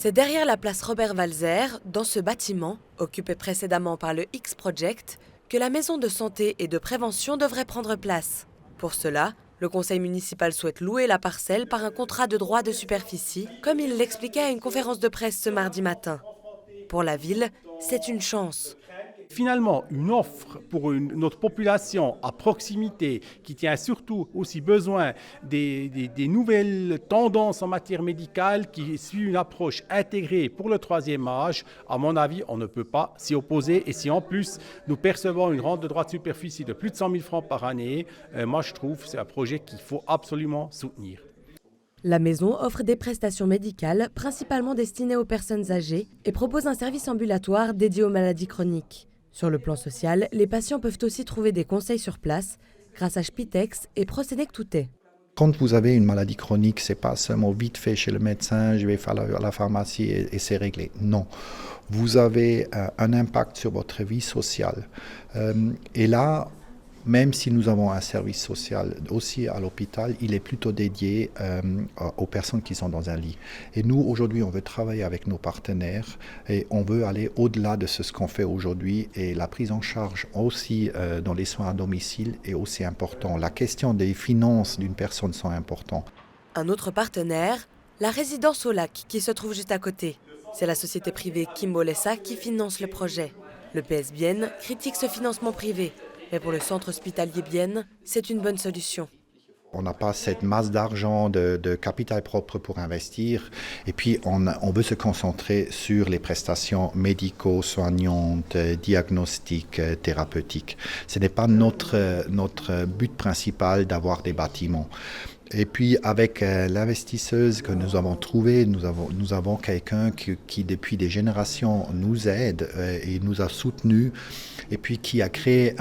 C'est derrière la place Robert-Walser, dans ce bâtiment, occupé précédemment par le X-Project, que la maison de santé et de prévention devrait prendre place. Pour cela, le conseil municipal souhaite louer la parcelle par un contrat de droit de superficie, comme il l'expliquait à une conférence de presse ce mardi matin. Pour la ville, c'est une chance. Finalement, une offre pour notre population à proximité qui tient surtout aussi besoin des nouvelles tendances en matière médicale, qui suit une approche intégrée pour le troisième âge, à mon avis, on ne peut pas s'y opposer. Et si en plus nous percevons une rente de droit de superficie de plus de 100 000 francs par année, moi je trouve que c'est un projet qu'il faut absolument soutenir. La maison offre des prestations médicales principalement destinées aux personnes âgées et propose un service ambulatoire dédié aux maladies chroniques. Sur le plan social, les patients peuvent aussi trouver des conseils sur place grâce à Spitex et Prosenectouté. Quand vous avez une maladie chronique, c'est pas seulement vite fait chez le médecin, je vais faire la pharmacie et c'est réglé. Non, vous avez un impact sur votre vie sociale. Et là, même si nous avons un service social aussi à l'hôpital, il est plutôt dédié aux personnes qui sont dans un lit. Et nous, aujourd'hui, on veut travailler avec nos partenaires et on veut aller au-delà de ce qu'on fait aujourd'hui. Et la prise en charge aussi dans les soins à domicile est aussi important. La question des finances d'une personne sont importantes. Un autre partenaire, la résidence au lac, qui se trouve juste à côté. C'est la société privée Kimbolesa qui finance le projet. Le PS Bienne critique ce financement privé. Mais pour le centre hospitalier Bienne, c'est une bonne solution. On n'a pas cette masse d'argent, de capital propre pour investir. Et puis, on veut se concentrer sur les prestations médico-soignantes, diagnostiques, thérapeutiques. Ce n'est pas notre but principal d'avoir des bâtiments. Et puis, avec l'investisseuse que nous avons trouvée, nous avons quelqu'un qui, depuis des générations, nous aide et nous a soutenus. Et puis, qui a créé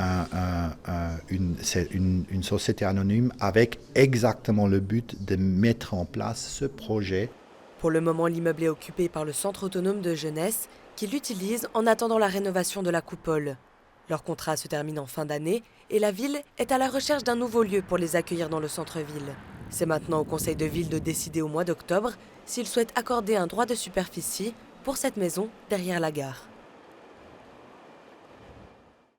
une société anonyme avec exactement le but de mettre en place ce projet. Pour le moment, l'immeuble est occupé par le centre autonome de jeunesse qui l'utilise en attendant la rénovation de la coupole. Leur contrat se termine en fin d'année et la ville est à la recherche d'un nouveau lieu pour les accueillir dans le centre-ville. C'est maintenant au conseil de ville de décider au mois d'octobre s'il souhaite accorder un droit de superficie pour cette maison derrière la gare.